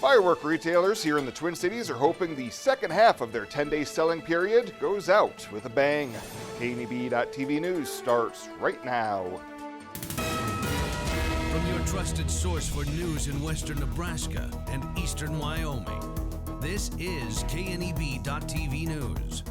Firework retailers here in the Twin Cities are hoping the second half of their 10-day selling period goes out with a bang. KNEB.TV News starts right now. From your trusted source for news in western Nebraska and eastern Wyoming, this is KNEB.TV News.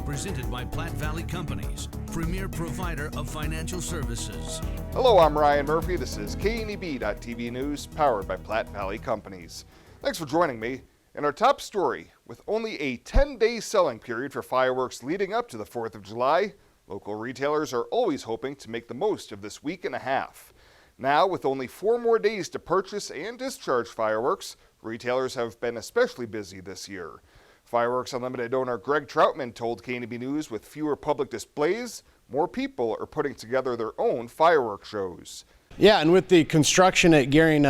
Presented by Platte Valley Companies, premier provider of financial services. Hello, I'm Ryan Murphy. This is KNEB.TV News, powered by Platte Valley Companies. Thanks for joining me. In our top story, with only a 10-day selling period for fireworks leading up to the 4th of July, local retailers are always hoping to make the most of this week and a half. Now, with only 4 more days to purchase and discharge fireworks, retailers have been especially busy this year. Fireworks Unlimited owner Greg Troutman told KNEB News with fewer public displays, more people are putting together their own fireworks shows. Yeah, and with the construction at Gearing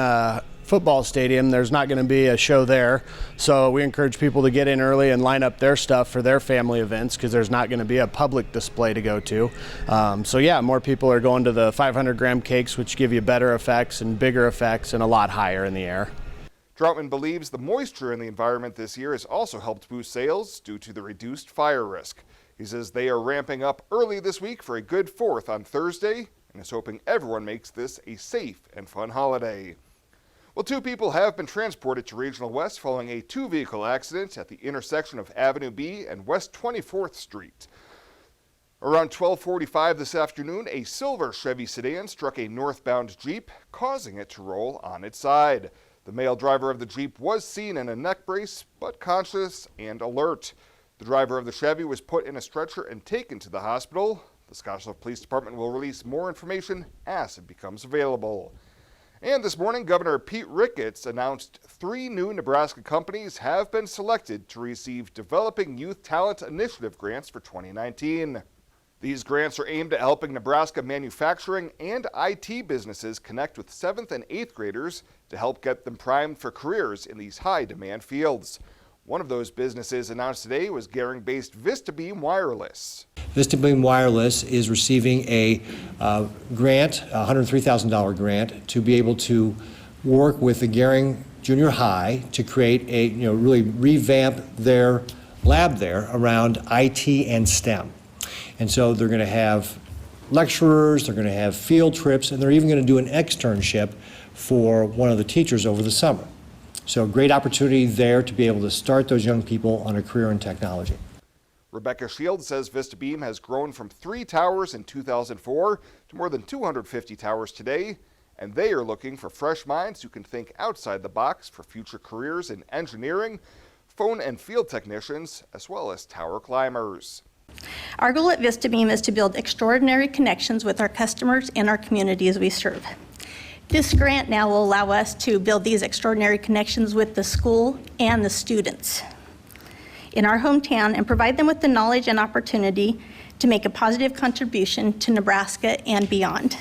Football Stadium, there's not going to be a show there. So we encourage people to get in early and line up their stuff for their family events because there's not going to be a public display to go to. So yeah, more people are going to the 500-gram cakes, which give you better effects and bigger effects and a lot higher in the air. Troutman believes the moisture in the environment this year has also helped boost sales due to the reduced fire risk. He says they are ramping up early this week for a good 4th on Thursday and is hoping everyone makes this a safe and fun holiday. Well, 2 people have been transported to Regional West following a 2-vehicle accident at the intersection of Avenue B and West 24th Street. Around 12:45 this afternoon, a silver Chevy sedan struck a northbound Jeep, causing it to roll on its side. The male driver of the Jeep was seen in a neck brace, but conscious and alert. The driver of the Chevy was put in a stretcher and taken to the hospital. The Scottsbluff Police Department will release more information as it becomes available. And this morning, Governor Pete Ricketts announced 3 new Nebraska companies have been selected to receive Developing Youth Talent Initiative grants for 2019. These grants are aimed at helping Nebraska manufacturing and IT businesses connect with 7th and 8th graders to help get them primed for careers in these high-demand fields. One of those businesses announced today was Gering-based Vistabeam Wireless. Vistabeam Wireless is receiving a grant, a $103,000 grant, to be able to work with the Gering Junior High to create really revamp their lab there around IT and STEM. And so they're going to have lecturers, they're going to have field trips, and they're even going to do an externship for one of the teachers over the summer. So great opportunity there to be able to start those young people on a career in technology. Rebecca Shields says Vistabeam has grown from 3 towers in 2004 to more than 250 towers today, and they are looking for fresh minds who can think outside the box for future careers in engineering, phone and field technicians, as well as tower climbers. Our goal at Vistabeam is to build extraordinary connections with our customers and our communities we serve. This grant now will allow us to build these extraordinary connections with the school and the students in our hometown and provide them with the knowledge and opportunity to make a positive contribution to Nebraska and beyond.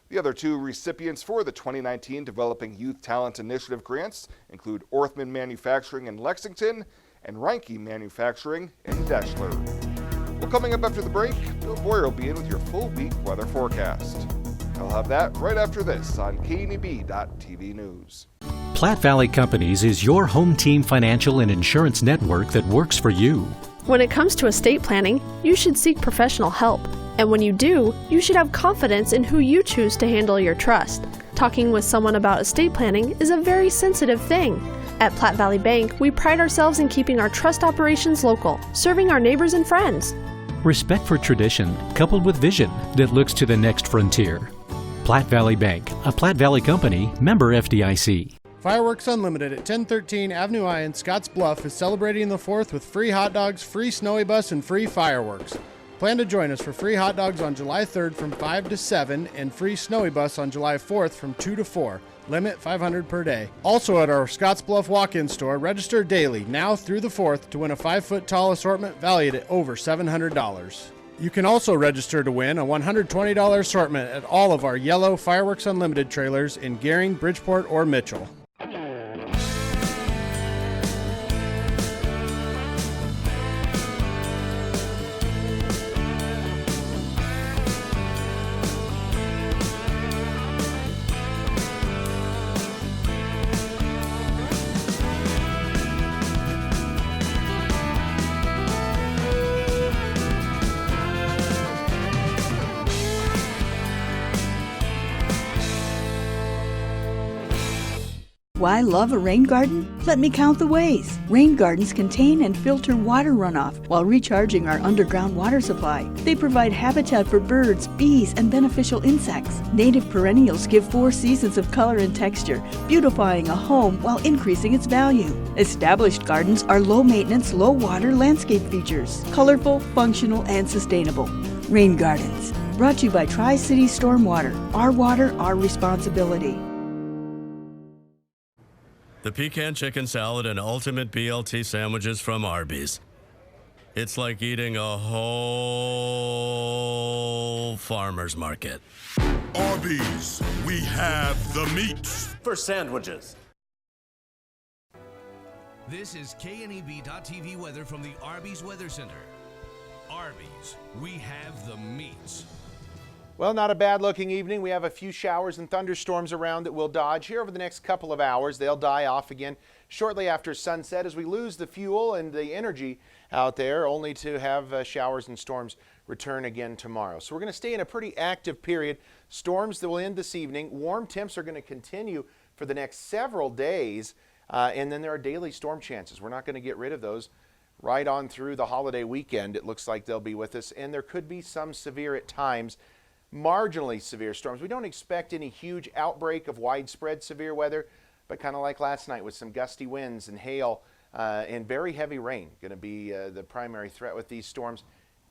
The other 2 recipients for the 2019 Developing Youth Talent Initiative grants include Orthman Manufacturing in Lexington and Reinke Manufacturing in Deschler. Well, coming up after the break, Bill Boyer will be in with your full week weather forecast. I'll have that right after this on KNEB.TV News. Platte Valley Companies is your home team financial and insurance network that works for you. When it comes to estate planning, you should seek professional help. And when you do, you should have confidence in who you choose to handle your trust. Talking with someone about estate planning is a very sensitive thing. At Platte Valley Bank, we pride ourselves in keeping our trust operations local, serving our neighbors and friends. Respect for tradition, coupled with vision that looks to the next frontier. Platte Valley Bank, a Platte Valley company, member FDIC. Fireworks Unlimited at 1013 Avenue I in Scottsbluff is celebrating the 4th with free hot dogs, free snowy bus, and free fireworks. Plan to join us for free hot dogs on July 3rd from 5 to 7 and free snowy bus on July 4th from 2 to 4. Limit 500 per day. Also at our Scottsbluff walk-in store, register daily, now through the 4th, to win a 5-foot-tall assortment valued at over $700. You can also register to win a $120 assortment at all of our yellow Fireworks Unlimited trailers in Gering, Bridgeport, or Mitchell. Why love a rain garden? Let me count the ways. Rain gardens contain and filter water runoff while recharging our underground water supply. They provide habitat for birds, bees, and beneficial insects. Native perennials give 4 seasons of color and texture, beautifying a home while increasing its value. Established gardens are low-maintenance, low-water landscape features, colorful, functional, and sustainable. Rain gardens, brought to you by Tri-City Stormwater. Our water, our responsibility. The pecan chicken salad and ultimate BLT sandwiches from Arby's. It's like eating a whole farmer's market. Arby's, we have the meats. For sandwiches. This is KNEB.TV weather from the Arby's Weather Center. Arby's, we have the meats. Well, not a bad-looking evening. We have a few showers and thunderstorms around that we'll dodge here over the next couple of hours. They'll die off again shortly after sunset as we lose the fuel and the energy out there, only to have showers and storms return again tomorrow. So we're going to stay in a pretty active period. Storms that will end this evening. Warm temps are going to continue for the next several days, and then there are daily storm chances. We're not going to get rid of those right on through the holiday weekend. It looks like they'll be with us, and there could be some severe at times. Marginally severe storms. We don't expect any huge outbreak of widespread severe weather, but kind of like last night with some gusty winds and hail and very heavy rain going to be the primary threat with these storms,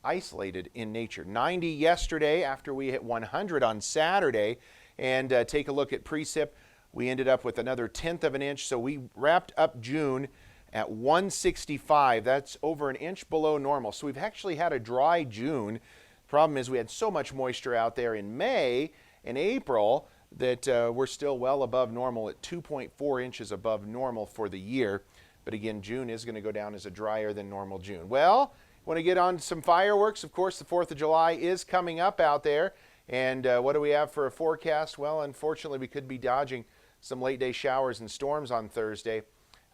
isolated in nature. 90 yesterday after we hit 100 on Saturday, and take a look at precip. We ended up with another 1/10 of an inch, so we wrapped up June at 165. That's over an inch below normal. So we've actually had a dry June. Problem is we had so much moisture out there in May and April that we're still well above normal at 2.4 inches above normal for the year. But again, June is going to go down as a drier than normal June. Well, want to get on some fireworks. Of course, the 4th of July is coming up out there. And what do we have for a forecast? Well, unfortunately, we could be dodging some late day showers and storms on Thursday.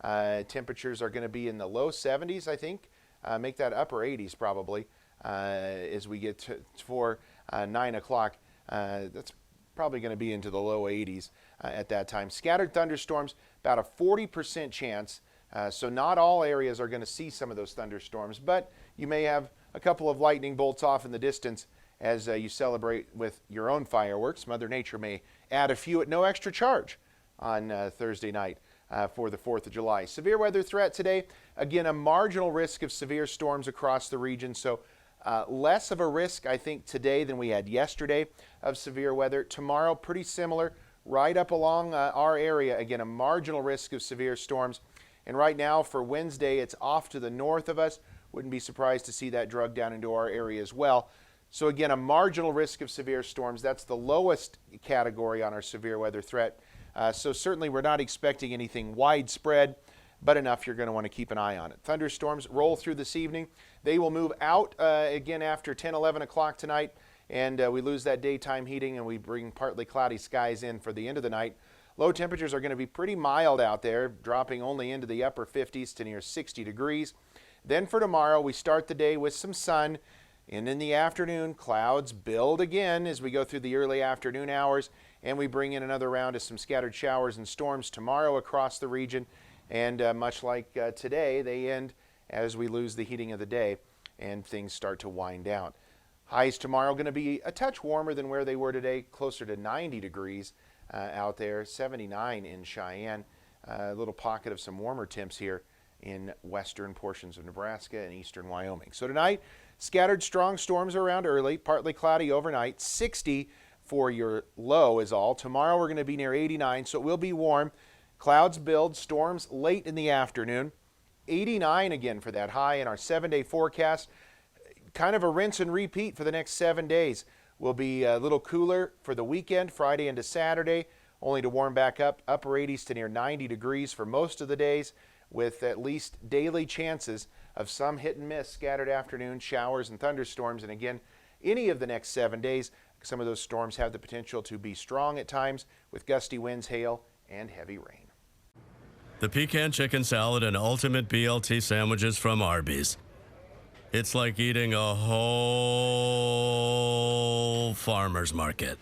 Temperatures are going to be in the low 70s, I think. Make that upper 80s probably. As we get for 9 o'clock. That's probably going to be into the low 80s at that time. Scattered thunderstorms, about a 40% chance. So not all areas are going to see some of those thunderstorms, but you may have a couple of lightning bolts off in the distance as you celebrate with your own fireworks. Mother Nature may add a few at no extra charge on Thursday night for the 4th of July. Severe weather threat today. Again, a marginal risk of severe storms across the region. So less of a risk, I think, today than we had yesterday of severe weather. Tomorrow, pretty similar, right up along our area. Again, a marginal risk of severe storms. And right now, for Wednesday, it's off to the north of us. Wouldn't be surprised to see that drug down into our area as well. So again, a marginal risk of severe storms. That's the lowest category on our severe weather threat. So certainly we're not expecting anything widespread, but enough you're going to want to keep an eye on it. Thunderstorms roll through this evening. They will move out again after 10, 11 o'clock tonight, and we lose that daytime heating, and we bring partly cloudy skies in for the end of the night. Low temperatures are going to be pretty mild out there, dropping only into the upper 50s to near 60 degrees. Then for tomorrow, we start the day with some sun, and in the afternoon, clouds build again as we go through the early afternoon hours, and we bring in another round of some scattered showers and storms tomorrow across the region. And much like today, they end as we lose the heating of the day and things start to wind down. Highs tomorrow going to be a touch warmer than where they were today, closer to 90 degrees out there, 79 in Cheyenne. A little pocket of some warmer temps here in western portions of Nebraska and eastern Wyoming. So tonight, scattered strong storms around early, partly cloudy overnight, 60 for your low is all. Tomorrow we're going to be near 89, so it will be warm. Clouds build, storms late in the afternoon. 89 again for that high in our 7-day forecast. Kind of a rinse and repeat for the next 7 days. We'll be a little cooler for the weekend, Friday into Saturday, only to warm back up, upper 80s to near 90 degrees for most of the days, with at least daily chances of some hit and miss scattered afternoon showers and thunderstorms. And again, any of the next 7 days, some of those storms have the potential to be strong at times with gusty winds, hail, and heavy rain. The pecan chicken salad and ultimate BLT sandwiches from Arby's. It's like eating a whole farmer's market.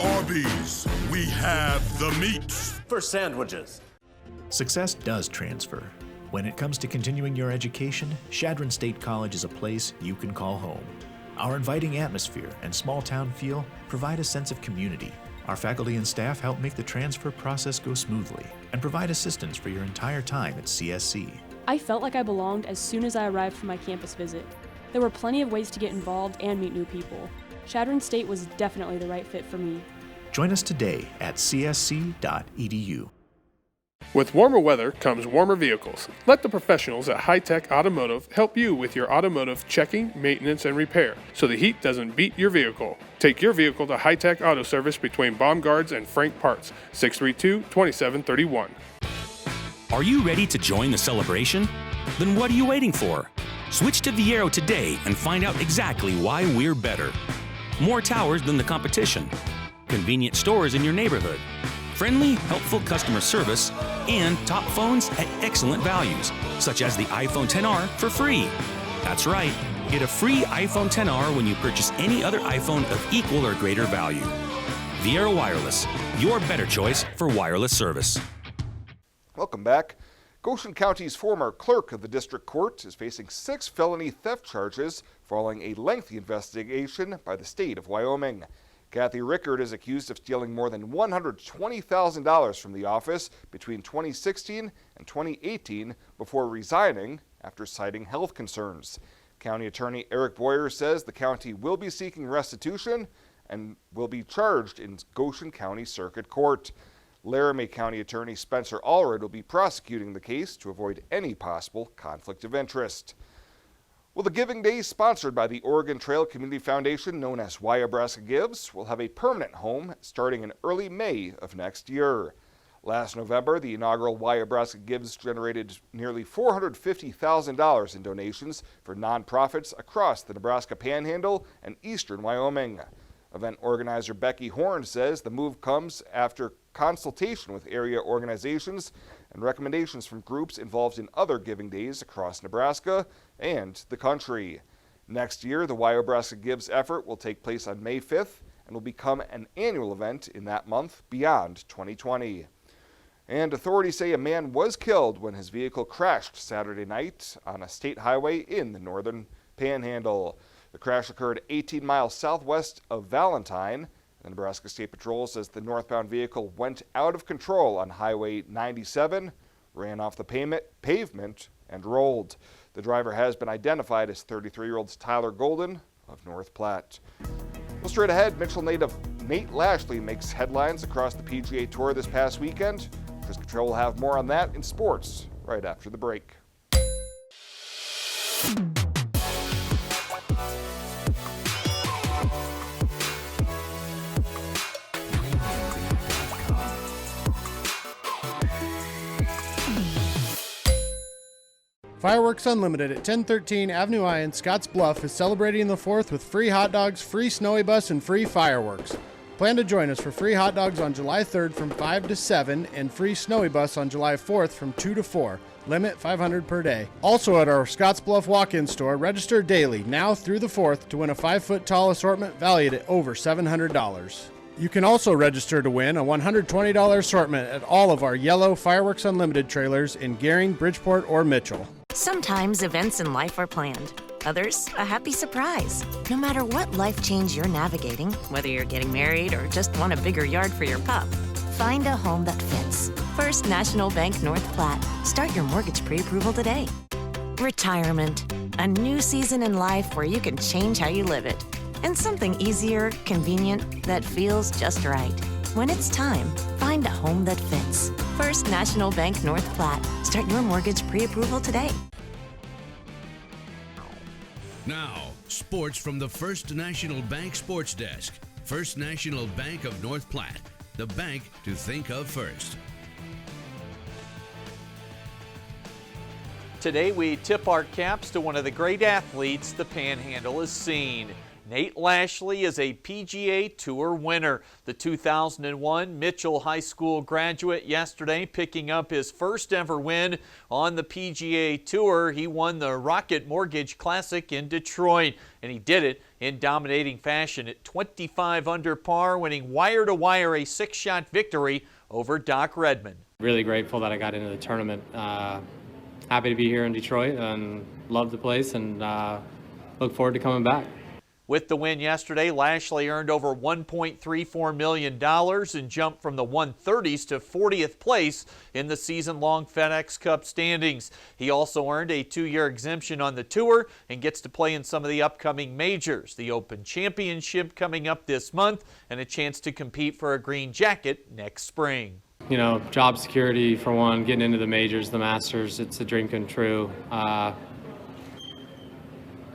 Arby's, we have the meats. For sandwiches. Success does transfer. When it comes to continuing your education, Chadron State College is a place you can call home. Our inviting atmosphere and small town feel provide a sense of community. Our faculty and staff help make the transfer process go smoothly and provide assistance for your entire time at CSC. I felt like I belonged as soon as I arrived for my campus visit. There were plenty of ways to get involved and meet new people. Chadron State was definitely the right fit for me. Join us today at csc.edu. With warmer weather comes warmer vehicles. Let the professionals at High Tech Automotive help you with your automotive checking, maintenance, and repair so the heat doesn't beat your vehicle. Take your vehicle to High Tech Auto Service between Baumgart's and Frank Parts, 632-2731. Are you ready to join the celebration? Then what are you waiting for? Switch to VIAERO today and find out exactly why we're better. More towers than the competition. Convenient stores in your neighborhood. Friendly, helpful customer service, and top phones at excellent values, such as the iPhone XR for free. That's right, get a free iPhone XR when you purchase any other iPhone of equal or greater value. VIAERO Wireless, your better choice for wireless service. Welcome back. Goshen County's former clerk of the district court is facing 6 felony theft charges following a lengthy investigation by the state of Wyoming. Kathy Rickard is accused of stealing more than $120,000 from the office between 2016 and 2018 before resigning after citing health concerns. County Attorney Eric Boyer says the county will be seeking restitution and will be charged in Goshen County Circuit Court. Laramie County Attorney Spencer Allred will be prosecuting the case to avoid any possible conflict of interest. Well, the Giving Day, sponsored by the Oregon Trail Community Foundation, known as VIAERO Gives, will have a permanent home starting in early May of next year. Last November, the inaugural VIAERO Gives generated nearly $450,000 in donations for nonprofits across the Nebraska Panhandle and eastern Wyoming. Event organizer Becky Horn says the move comes after consultation with area organizations and recommendations from groups involved in other Giving Days across Nebraska and the country. Next year, the VIAERO Gives effort will take place on May 5th and will become an annual event in that month beyond 2020. And authorities say a man was killed when his vehicle crashed Saturday night on a state highway in the northern Panhandle. The crash occurred 18 miles southwest of Valentine. The Nebraska State Patrol says the northbound vehicle went out of control on Highway 97, ran off the pavement, and rolled. The driver has been identified as 33-year-old Tyler Golden of North Platte. Well, straight ahead, Mitchell native Nate Lashley makes headlines across the PGA Tour this past weekend. Chris Control will have more on that in sports right after the break. Fireworks Unlimited at 1013 Avenue I in Scottsbluff is celebrating the 4th with free hot dogs, free snowy bus, and free fireworks. Plan to join us for free hot dogs on July 3rd from 5 to 7 and free snowy bus on July 4th from 2 to 4. Limit 500 per day. Also at our Scottsbluff walk-in store, register daily now through the 4th to win a 5-foot-tall assortment valued at over $700. You can also register to win a $120 assortment at all of our yellow Fireworks Unlimited trailers in Gering, Bridgeport, or Mitchell. Sometimes events in life are planned. Others, a happy surprise. No matter what life change you're navigating, whether you're getting married or just want a bigger yard for your pup, find a home that fits. First National Bank North Platte. Start your mortgage pre-approval today. Retirement. A new season in life where you can change how you live it. And something easier, convenient, that feels just right. When it's time, find a home that fits. First National Bank North Platte. Start your mortgage pre-approval today. Now, sports from the First National Bank Sports Desk. First National Bank of North Platte, the bank to think of first. Today we tip our caps to one of the great athletes the Panhandle has seen. Nate Lashley is a PGA Tour winner. The 2001 Mitchell High School graduate yesterday picking up his first ever win on the PGA Tour. He won the Rocket Mortgage Classic in Detroit, and he did it in dominating fashion at 25 under par, winning wire-to-wire a 6-shot victory over Doc Redman. Really grateful that I got into the tournament. Happy to be here in Detroit and love the place and look forward to coming back. With the win yesterday, Lashley earned over $1.34 million and jumped from the 130s to 40th place in the season-long FedEx Cup standings. He also earned a 2-year exemption on the tour and gets to play in some of the upcoming majors, the Open Championship coming up this month, and a chance to compete for a green jacket next spring. You know, job security for one, getting into the majors, the Masters, it's a dream come true.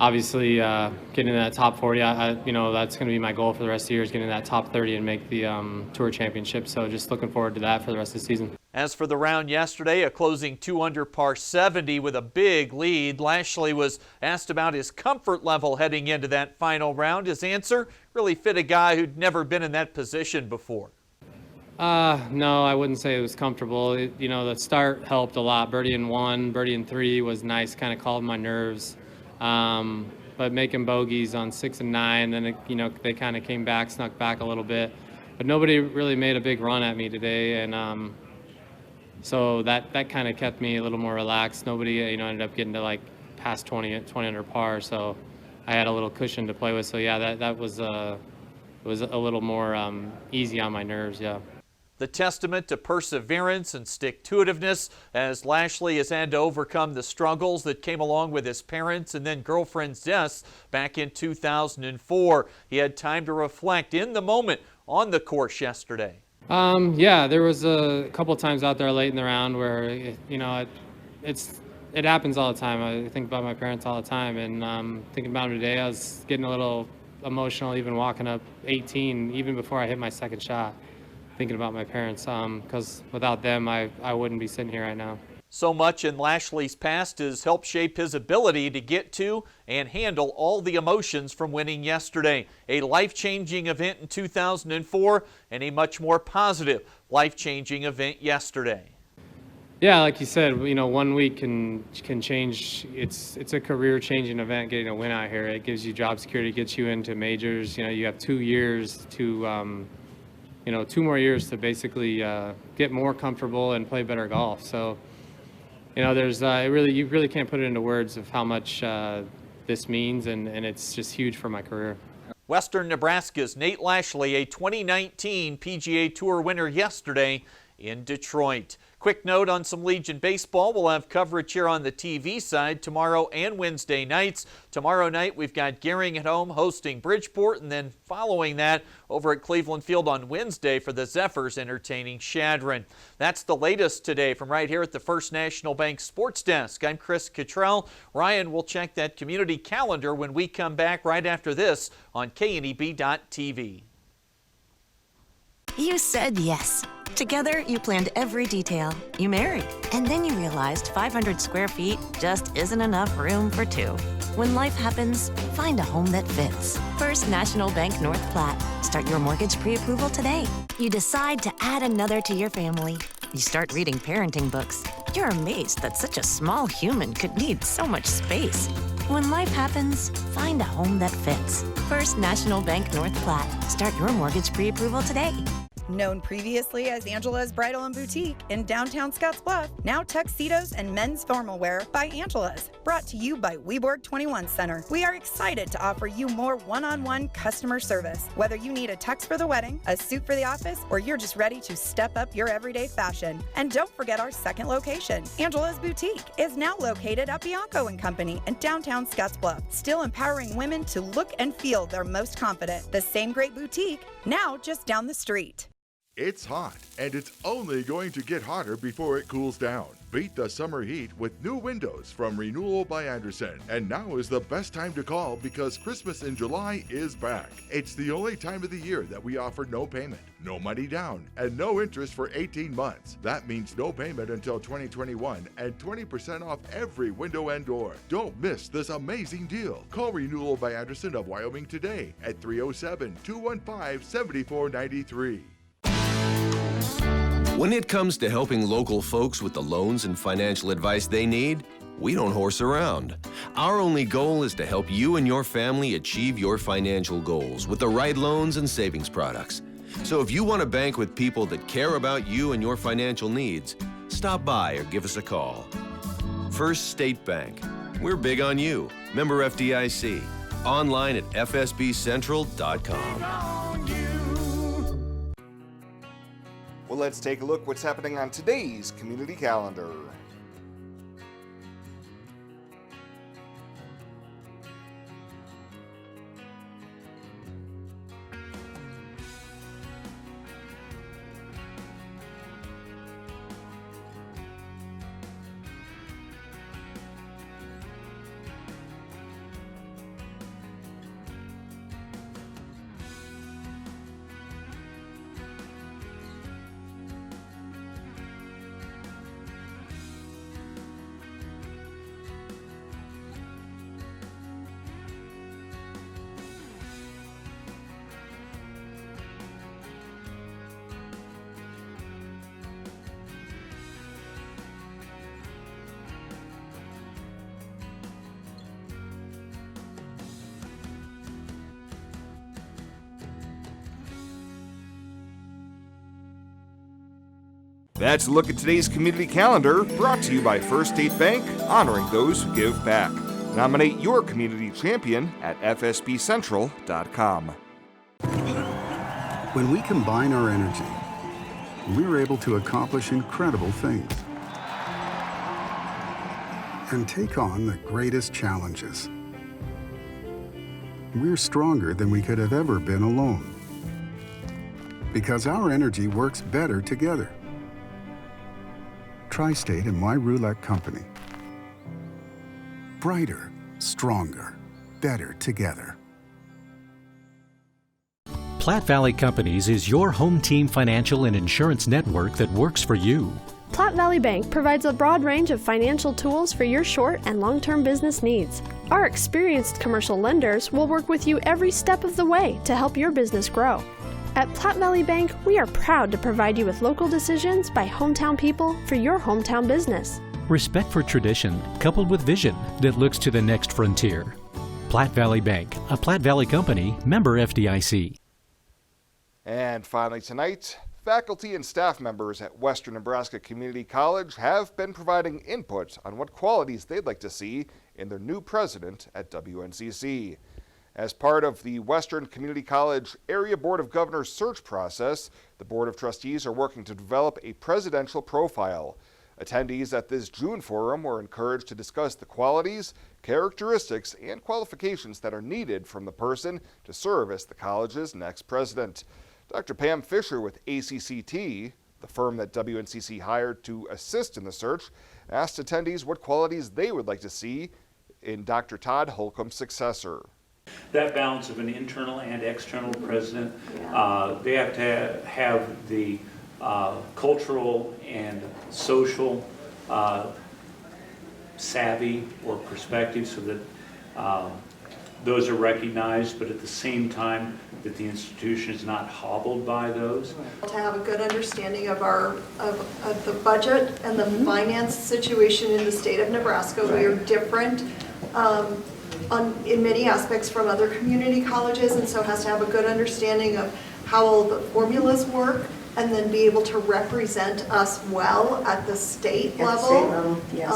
Obviously, getting in that top 40, you know, that's going to be my goal for the rest of the year, is getting in that top 30 and make the Tour Championship. So just looking forward to that for the rest of the season. As for the round yesterday, a closing 2-under par 70 with a big lead. Lashley was asked about his comfort level heading into that final round. His answer, really fit a guy who'd never been in that position before. No, I wouldn't say it was comfortable. You know, the start helped a lot. Birdie in 1, birdie in 3 was nice, kind of calmed my nerves. But making bogeys on 6 and 9, then you know, they kind of came back, snuck back a little bit. But nobody really made a big run at me today, and so that kind of kept me a little more relaxed. Nobody, you know, ended up getting to like past 20 under par, so I had a little cushion to play with. So yeah, that was a little more easy on my nerves. Yeah. The testament to perseverance and stick-to-itiveness as Lashley has had to overcome the struggles that came along with his parents and then girlfriend's deaths back in 2004. He had time to reflect in the moment on the course yesterday. Yeah, there was a couple times out there late in the round where, you know, it happens all the time. I think about my parents all the time, and thinking about them today, I was getting a little emotional even walking up 18, even before I hit my second shot. Thinking about my parents, because without them, I wouldn't be sitting here right now. So much in Lashley's past has helped shape his ability to get to and handle all the emotions from winning yesterday. A life-changing event in 2004 and a much more positive life-changing event yesterday. Yeah, like you said, you know, 1 week can change. It's a career-changing event getting a win out here. It gives you job security, gets you into majors. You know, you have 2 years to you know, 2 more years to basically get more comfortable and play better golf. So, you know, there's you really can't put it into words of how much this means, and it's just huge for my career. Western Nebraska's Nate Lashley, a 2019 PGA Tour winner yesterday in Detroit. Quick note on some Legion baseball. We'll have coverage here on the TV side tomorrow and Wednesday nights. Tomorrow night, we've got Gering at home hosting Bridgeport, and then following that over at Cleveland Field on Wednesday for the Zephyrs entertaining Shadron. That's the latest today from right here at the First National Bank Sports Desk. I'm Chris Cottrell. Ryan will check that community calendar when we come back right after this on KNEB.TV. You said yes. Together, you planned every detail. You married. And then you realized 500 square feet just isn't enough room for 2. When life happens, find a home that fits. First National Bank North Platte. Start your mortgage pre-approval today. You decide to add another to your family. You start reading parenting books. You're amazed that such a small human could need so much space. When life happens, find a home that fits. First National Bank North Platte. Start your mortgage pre-approval today. Known previously as Angela's Bridal and Boutique in downtown Scottsbluff, now tuxedos and men's formal wear by Angela's. Brought to you by Weborg 21 Center. We are excited to offer you more one-on-one customer service. Whether you need a tux for the wedding, a suit for the office, or you're just ready to step up your everyday fashion. And don't forget our second location. Angela's Boutique is now located at Bianco & Company in downtown Scottsbluff, still empowering women to look and feel their most confident. The same great boutique, now just down the street. It's hot, and it's only going to get hotter before it cools down. Beat the summer heat with new windows from Renewal by Andersen. And now is the best time to call because Christmas in July is back. It's the only time of the year that we offer no payment, no money down, and no interest for 18 months. That means no payment until 2021 and 20% off every window and door. Don't miss this amazing deal. Call Renewal by Andersen of Wyoming today at 307-215-7493. When it comes to helping local folks with the loans and financial advice they need, we don't horse around. Our only goal is to help you and your family achieve your financial goals with the right loans and savings products. So if you want to bank with people that care about you and your financial needs, stop by or give us a call. First State Bank. We're big on you. Member FDIC. Online at fsbcentral.com. Well, let's take a look what's happening on today's community calendar. That's a look at today's community calendar, brought to you by First State Bank, honoring those who give back. Nominate your community champion at fsbcentral.com. When we combine our energy, we're able to accomplish incredible things and take on the greatest challenges. We're stronger than we could have ever been alone, because our energy works better together. Tri-State and My Roulette Company. Brighter, stronger, better together. Platte Valley Companies is your home team financial and insurance network that works for you. Platte Valley Bank provides a broad range of financial tools for your short and long-term business needs. Our experienced commercial lenders will work with you every step of the way to help your business grow. At Platte Valley Bank, we are proud to provide you with local decisions by hometown people for your hometown business. Respect for tradition, coupled with vision that looks to the next frontier. Platte Valley Bank, a Platte Valley company, member FDIC. And finally tonight, faculty and staff members at Western Nebraska Community College have been providing input on what qualities they'd like to see in their new president at WNCC. As part of the Western Community College Area Board of Governors search process, the Board of Trustees are working to develop a presidential profile. Attendees at this June forum were encouraged to discuss the qualities, characteristics, and qualifications that are needed from the person to serve as the college's next president. Dr. Pam Fisher with ACCT, the firm that WNCC hired to assist in the search, asked attendees what qualities they would like to see in Dr. Todd Holcomb's successor. That balance of an internal and external president, they have to have the cultural and social savvy or perspective so that those are recognized, but at the same time that the institution is not hobbled by those. To have a good understanding of of the budget and the finance situation in the state of Nebraska. We are different in many aspects from other community colleges, and so has to have a good understanding of how all the formulas work, and then be able to represent us well at the state level, yes.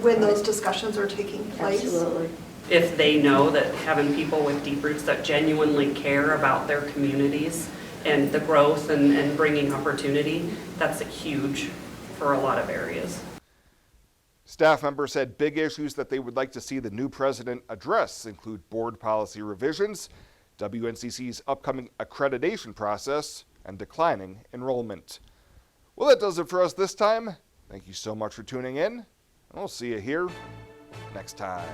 When those discussions are taking place. Absolutely. If they know that having people with deep roots that genuinely care about their communities and the growth and bringing opportunity, that's huge for a lot of areas. Staff members said big issues that they would like to see the new president address include board policy revisions, WNCC's upcoming accreditation process, and declining enrollment. Well, that does it for us this time. Thank you so much for tuning in, and we'll see you here next time.